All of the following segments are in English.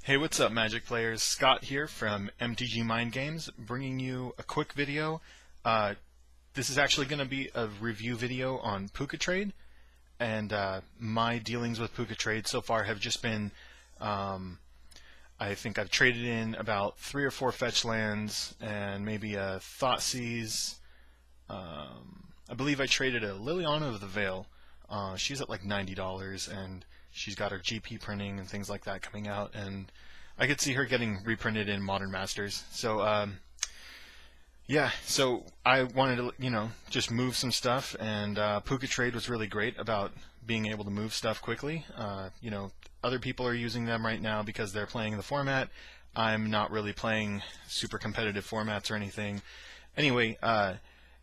Hey, what's up, Magic players? Skott here from MTG Mind Games, bringing you a quick video. This is actually going to be a review video on Pucatrade, and my dealings with Pucatrade so far have just been, I think I've traded in about 3 or 4 fetch lands and maybe a Thoughtseize. I believe I traded a Liliana of the Veil. She's at like $90, and she's got her GP printing and things like that coming out, and I could see her getting reprinted in Modern Masters. So yeah, so I wanted to just move some stuff, and Pucatrade was really great about being able to move stuff quickly. Other people are using them right now because they're playing the format. I'm not really playing super competitive formats or anything. Anyway,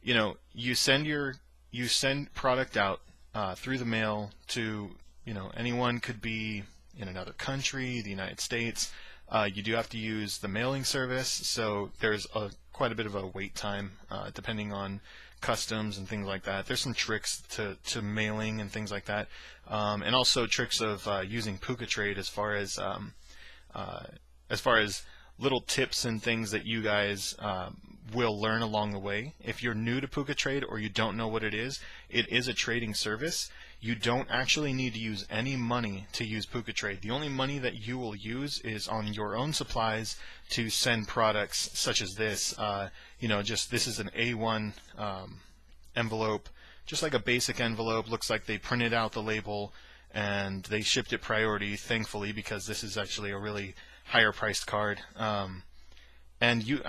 you send product out through the mail to anyone. Could be in another country, the United States. You do have to use the mailing service, so there's quite a bit of a wait time depending on customs and things like that. There's some tricks to mailing and things like that, and also tricks of using Pucatrade as far as little tips and things that you guys will learn along the way. If you're new to Pucatrade or you don't know what it is a trading service. You don't actually need to use any money to use Pucatrade. The only money that you will use is on your own supplies to send products such as this. This is an A1 envelope, just like a basic envelope. Looks like they printed out the label and they shipped it priority, thankfully, because this is actually a really higher priced card. And you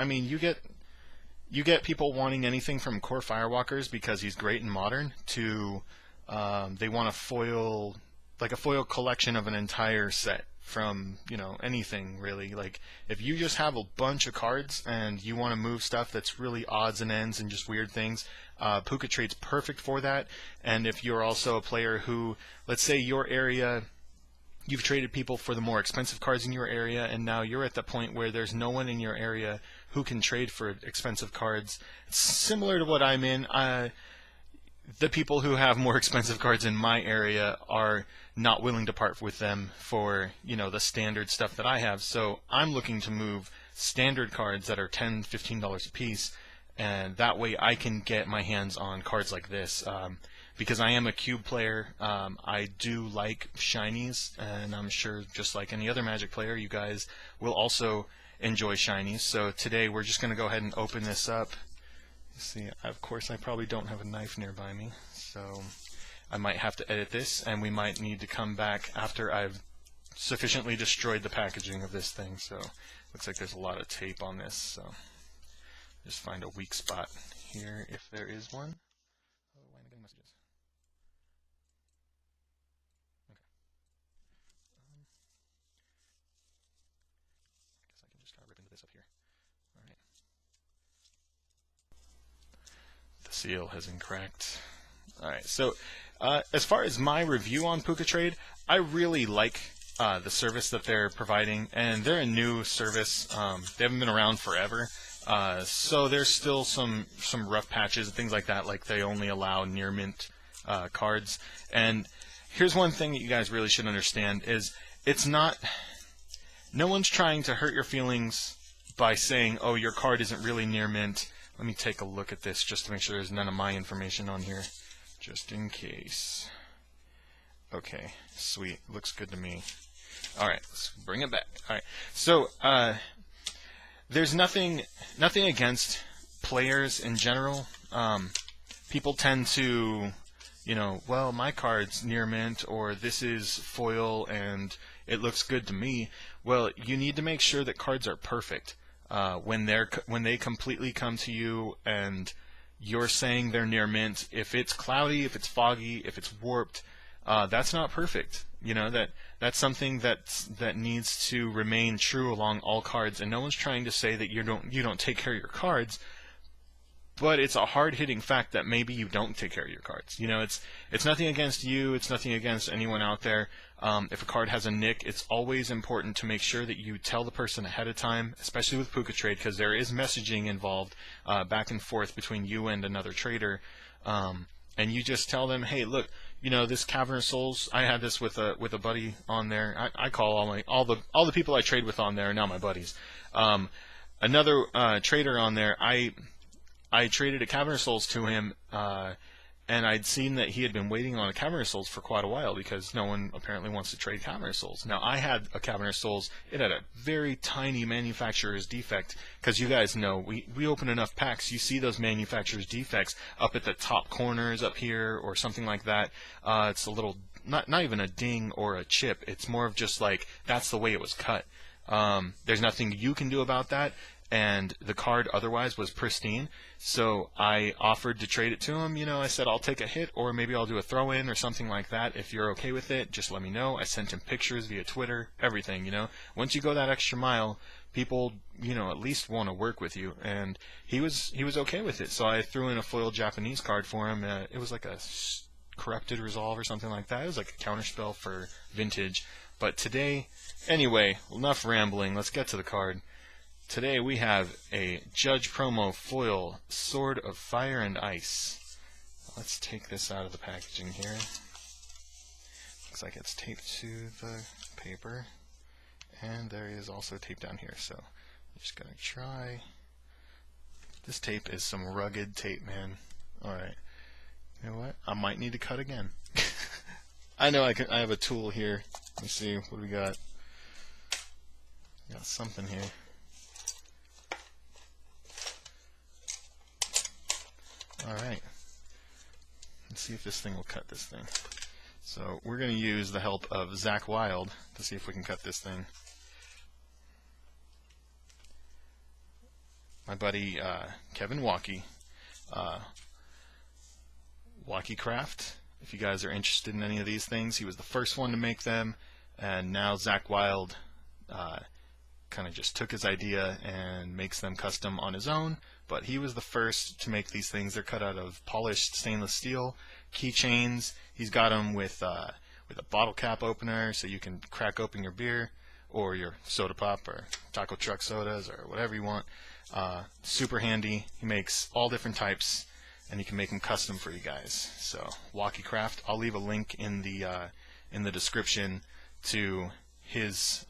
get people wanting anything from Core Firewalkers because he's great in Modern to they want a foil collection of an entire set from anything really. Like if you just have a bunch of cards and you want to move stuff that's really odds and ends and just weird things, Pucatrade's perfect for that. And if you're also a player who, let's say your area, you've traded people for the more expensive cards in your area, and now you're at the point where there's no one in your area who can trade for expensive cards. It's similar to what I'm in. The people who have more expensive cards in my area are not willing to part with them for the standard stuff that I have. So I'm looking to move standard cards that are $10, $15 a piece, and that way I can get my hands on cards like this. Because I am a cube player, I do like shinies, and I'm sure just like any other Magic player, you guys will also enjoy shinies. So today we're just going to go ahead and open this up. See, of course I probably don't have a knife nearby me, so I might have to edit this, and we might need to come back after I've sufficiently destroyed the packaging of this thing. So looks like there's a lot of tape on this, so just find a weak spot here if there is one. Oh, why am I getting messages? Okay. I guess I can just try to rip into this up here. Alright. The seal hasn't cracked. Alright, so as far as my review on Pucatrade, I really like the service that they're providing, and they're a new service. They haven't been around forever, so there's still some rough patches and things like that, like they only allow near mint cards. And here's one thing that you guys really should understand is no one's trying to hurt your feelings by saying, oh, your card isn't really near mint. Let me take a look at this just to make sure there's none of my information on here, just in case. Okay, sweet. Looks good to me. Alright, let's bring it back. Alright, so there's nothing against players in general. People tend to, well, my card's near mint, or this is foil and it looks good to me. Well, you need to make sure that cards are perfect. When they completely come to you and you're saying they're near mint, if it's cloudy, if it's foggy, if it's warped, that's not perfect. That's something that needs to remain true along all cards, and no one's trying to say that you don't take care of your cards, but it's a hard-hitting fact that maybe you don't take care of your cards. It's nothing against you, it's nothing against anyone out there. If a card has a nick, it's always important to make sure that you tell the person ahead of time, especially with Pucatrade, because there is messaging involved back and forth between you and another trader. and you just tell them, hey, look, you know, this Cavern of Souls. I had this with a buddy on there. I call all the people I trade with on there are now my buddies. Another trader on there, I traded a Cavern of Souls to him, and I'd seen that he had been waiting on a Cavern of Souls for quite a while because no one apparently wants to trade Cavern of Souls. Now, I had a Cavern of Souls. It had a very tiny manufacturer's defect because you guys know, we open enough packs, you see those manufacturer's defects up at the top corners up here or something like that. It's a little, not even a ding or a chip. It's more of just like, that's the way it was cut. There's nothing you can do about that. And the card otherwise was pristine, so I offered to trade it to him. You know, I said, I'll take a hit, or maybe I'll do a throw-in or something like that. If you're okay with it, just let me know. I sent him pictures via Twitter, everything, you know. Once you go that extra mile, people, you know, at least want to work with you, and he was okay with it. So I threw in a foil Japanese card for him. It was like a corrupted resolve or something like that. It was like a counterspell for vintage. But today, anyway, enough rambling. Let's get to the card. Today we have a Judge promo foil Sword of Fire and Ice. Let's take this out of the packaging here. Looks like it's taped to the paper. And there is also tape down here, so I'm just going to try. This tape is some rugged tape, man. Alright. You know what? I might need to cut again. I know I have a tool here. Let's see, what do we got? Got something here. Alright, let's see if this thing will cut this thing. So we're going to use the help of Zach Wild to see if we can cut this thing. My buddy Kevin Walkey, Walkey Craft. If you guys are interested in any of these things, he was the first one to make them, and now Zach Wild kind of just took his idea and makes them custom on his own. But he was the first to make these things. They're cut out of polished stainless steel. Keychains. He's got them with a bottle cap opener, so you can crack open your beer or your soda pop or taco truck sodas or whatever you want. Super handy. He makes all different types, and you can make them custom for you guys. So Walkey Craft. I'll leave a link in the description to his.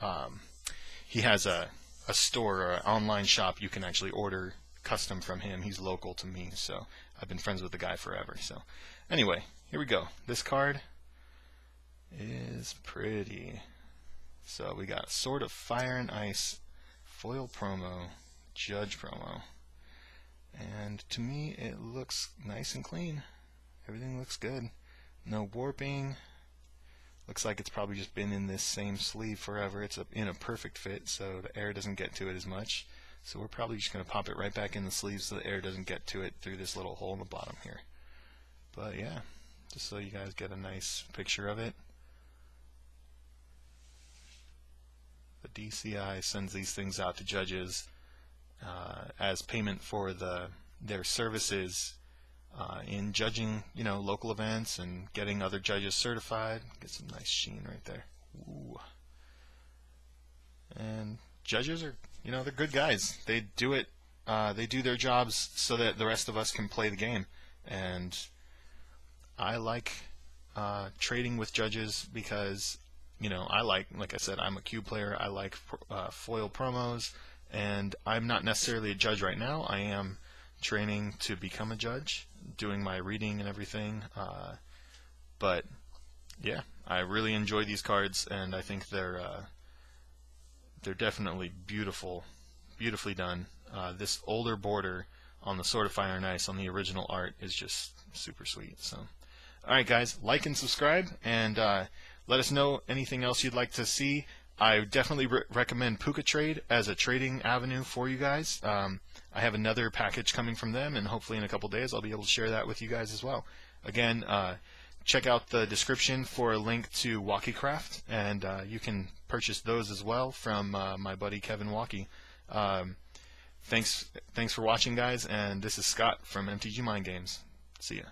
He has a store or an online shop you can actually order custom from him. He's local to me, so I've been friends with the guy forever. So anyway, here we go. This card is pretty. So we got Sword of Fire and Ice, foil promo, Judge promo, and to me it looks nice and clean. Everything looks good. No warping. Looks like it's probably just been in this same sleeve forever. It's in a perfect fit, so the air doesn't get to it as much. So we're probably just going to pop it right back in the sleeve so the air doesn't get to it through this little hole in the bottom here. But yeah, just so you guys get a nice picture of it. The DCI sends these things out to judges as payment for their services in judging, you know, local events and getting other judges certified. Get some nice sheen right there. Ooh. And judges are, you know, they're good guys. They do it. They do their jobs so that the rest of us can play the game. And I like trading with judges because, you know, like I said, I'm a cube player. I like foil promos, and I'm not necessarily a judge right now. I am training to become a judge, doing my reading and everything. But yeah, I really enjoy these cards, and I think they're definitely beautifully done. This older border on the Sword of Fire and Ice on the original art is just super sweet. So, alright guys, like and subscribe, and let us know anything else you'd like to see. I definitely recommend Pucatrade as a trading avenue for you guys. I have another package coming from them, and hopefully in a couple days I'll be able to share that with you guys as well. Again, check out the description for a link to Walkey Craft, and you can purchase those as well from my buddy Kevin Walkey. Thanks for watching, guys, and this is Skott from MTG Mind Games. See ya.